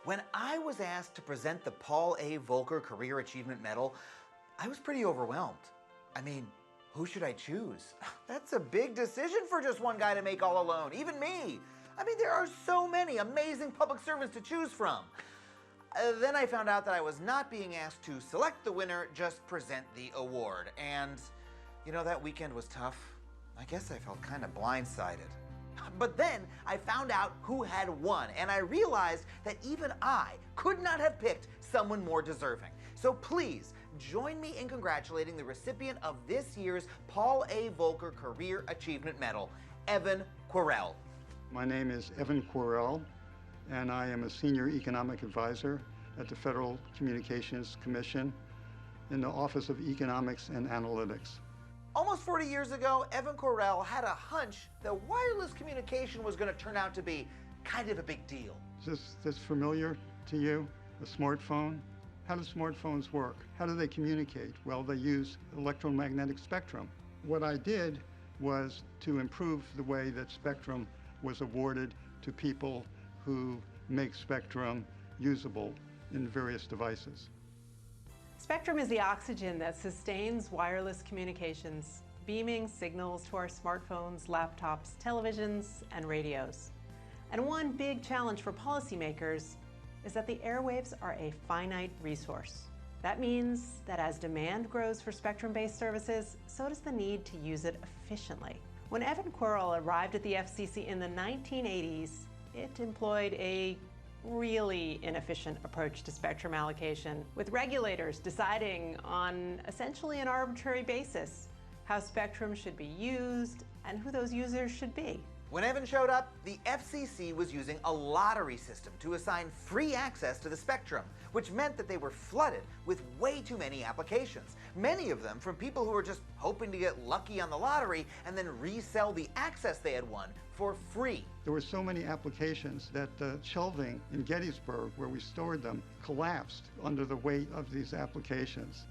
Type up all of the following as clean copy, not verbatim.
When I was asked to present the Paul A. Volcker Career Achievement Medal, I was pretty overwhelmed. I mean, who should I choose? That's a big decision for just one guy to make all alone, even me. I mean, there are so many amazing public servants to choose from. Then I found out that I was not being asked to select the winner, just present the award. And, you know, that weekend was tough. I guess I felt kind of blindsided. But then I found out who had won, and I realized that even I could not have picked someone more deserving. So please join me in congratulating the recipient of this year's Paul A. Volcker Career Achievement Medal, Evan Querell. My name is Evan Querell, and I am a senior economic advisor at the Federal Communications Commission in the Office of Economics and Analytics. Almost 40 years ago, Evan Querell had a hunch that wireless communication was going to turn out to be kind of a big deal. Is this familiar to you? A smartphone? How do smartphones work? How do they communicate? Well, they use electromagnetic spectrum. What I did was to improve the way that spectrum was awarded to people who make spectrum usable in various devices. Spectrum is the oxygen that sustains wireless communications, beaming signals to our smartphones, laptops, televisions, and radios. And one big challenge for policymakers is that the airwaves are a finite resource. That means that as demand grows for spectrum-based services, so does the need to use it efficiently. When Evan Querell arrived at the FCC in the 1980s, it employed a really inefficient approach to spectrum allocation, with regulators deciding on essentially an arbitrary basis how spectrum should be used and who those users should be. When Evan showed up, the FCC was using a lottery system to assign free access to the spectrum, which meant that they were flooded with way too many applications, many of them from people who were just hoping to get lucky on the lottery and then resell the access they had won for free. There were so many applications that the shelving in Gettysburg, where we stored them, collapsed under the weight of these applications.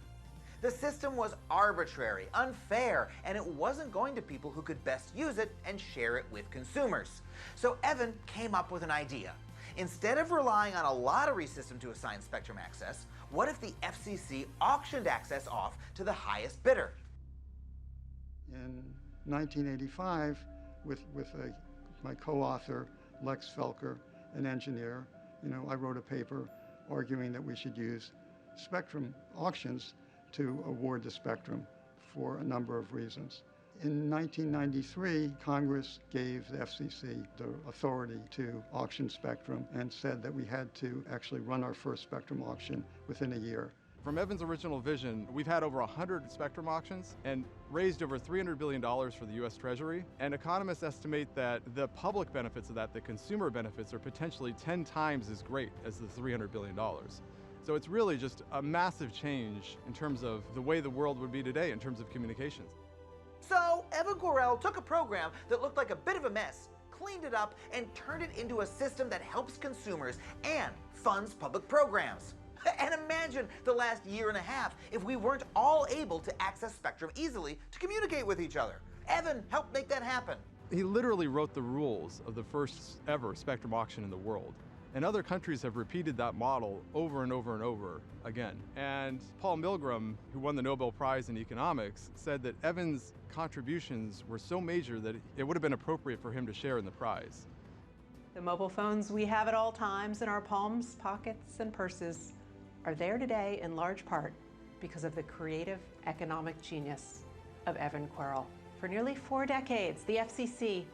The system was arbitrary, unfair, and it wasn't going to people who could best use it and share it with consumers. So Evan came up with an idea. Instead of relying on a lottery system to assign spectrum access, what if the FCC auctioned access off to the highest bidder? In 1985, with my co-author, Lex Volcker, an engineer, I wrote a paper arguing that we should use spectrum auctions to award the spectrum for a number of reasons. In 1993, Congress gave the FCC the authority to auction spectrum and said that we had to actually run our first spectrum auction within a year. From Evan's original vision, we've had over 100 spectrum auctions and raised over $300 billion for the U.S. Treasury. And economists estimate that the public benefits of that, the consumer benefits, are potentially 10 times as great as the $300 billion. So it's really just a massive change in terms of the way the world would be today in terms of communications. So Evan Querell took a program that looked like a bit of a mess, cleaned it up, and turned it into a system that helps consumers and funds public programs. And imagine the last year and a half if we weren't all able to access spectrum easily to communicate with each other. Evan helped make that happen. He literally wrote the rules of the first ever spectrum auction in the world. And other countries have repeated that model over and over and over again. And Paul Milgram, who won the Nobel Prize in economics, said that Evan's contributions were so major that it would have been appropriate for him to share in the prize. The mobile phones we have at all times in our palms, pockets, and purses are there today in large part because of the creative economic genius of Evan Querell. For nearly 4 decades, the FCC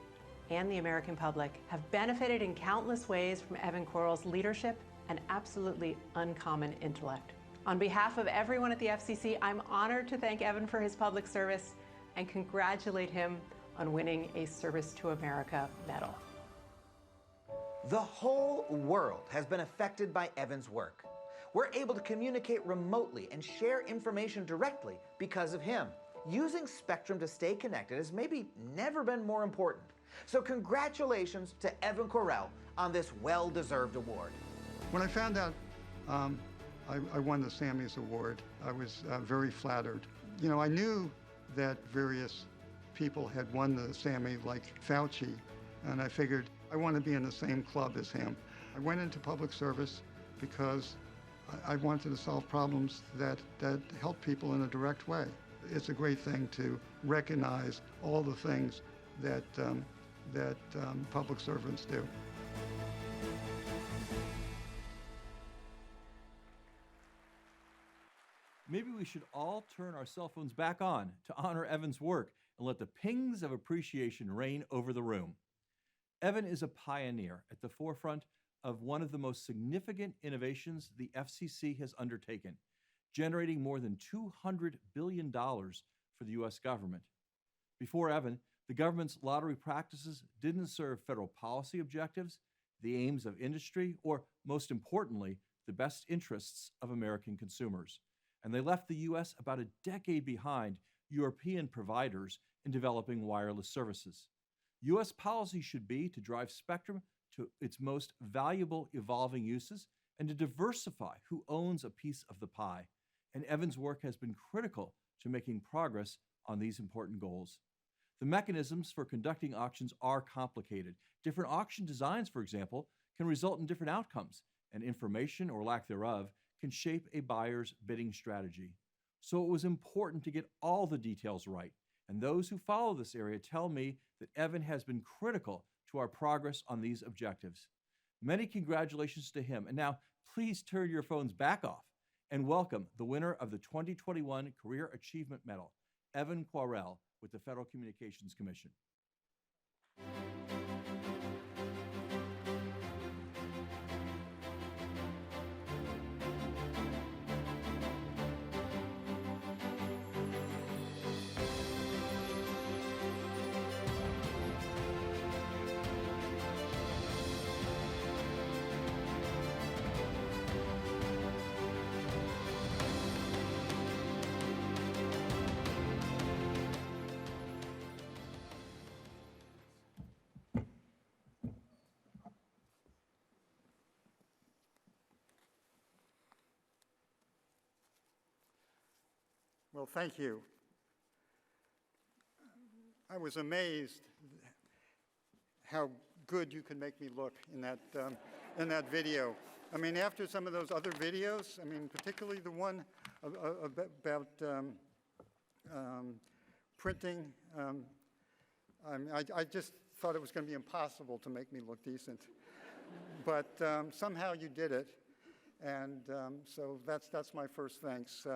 and the American public have benefited in countless ways from Evan Querell's leadership and absolutely uncommon intellect. On behalf of everyone at the FCC, I'm honored to thank Evan for his public service and congratulate him on winning a Service to America medal. The whole world has been affected by Evan's work. We're able to communicate remotely and share information directly because of him. Using spectrum to stay connected has maybe never been more important. So congratulations to Evan Querell on this well-deserved award. When I found out I won the Sammys Award, I was very flattered. I knew that various people had won the Sammy, like Fauci, and I figured I want to be in the same club as him. I went into public service because I wanted to solve problems that help people in a direct way. It's a great thing to recognize all the things that public servants do. Maybe we should all turn our cell phones back on to honor Evan's work and let the pings of appreciation reign over the room. Evan is a pioneer at the forefront of one of the most significant innovations the FCC has undertaken, generating more than $200 billion for the U.S. government. Before Evan, the government's lottery practices didn't serve federal policy objectives, the aims of industry, or, most importantly, the best interests of American consumers. And they left the U.S. about a decade behind European providers in developing wireless services. U.S. policy should be to drive spectrum to its most valuable evolving uses and to diversify who owns a piece of the pie. And Evan's work has been critical to making progress on these important goals. The mechanisms for conducting auctions are complicated. Different auction designs, for example, can result in different outcomes, and information or lack thereof can shape a buyer's bidding strategy. So it was important to get all the details right, and those who follow this area tell me that Evan has been critical to our progress on these objectives. Many congratulations to him, and now please turn your phones back off and welcome the winner of the 2021 Career Achievement Medal, Evan Quarell, with the Federal Communications Commission. Well, thank you. I was amazed how good you could make me look in that video. I mean, after some of those other videos, I mean, particularly the one about printing, I just thought it was going to be impossible to make me look decent. But somehow you did it, and so that's my first thanks.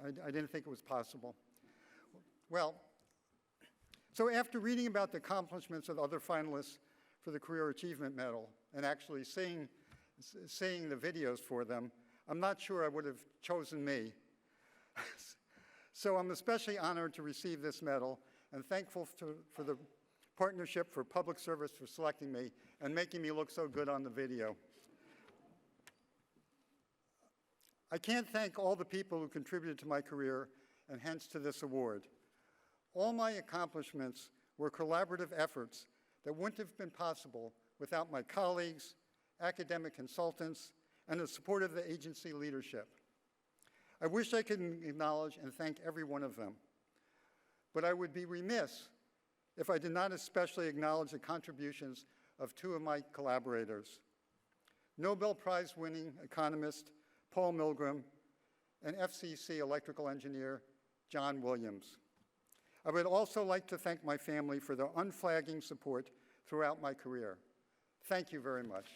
I didn't think it was possible. Well, so after reading about the accomplishments of other finalists for the Career Achievement Medal and actually seeing the videos for them, I'm not sure I would have chosen me. So I'm especially honored to receive this medal and thankful for the Partnership for Public Service for selecting me and making me look so good on the video. I can't thank all the people who contributed to my career and hence to this award. All my accomplishments were collaborative efforts that wouldn't have been possible without my colleagues, academic consultants, and the support of the agency leadership. I wish I could acknowledge and thank every one of them, but I would be remiss if I did not especially acknowledge the contributions of two of my collaborators, Nobel Prize-winning economist Paul Milgram, and FCC electrical engineer John Williams. I would also like to thank my family for their unflagging support throughout my career. Thank you very much.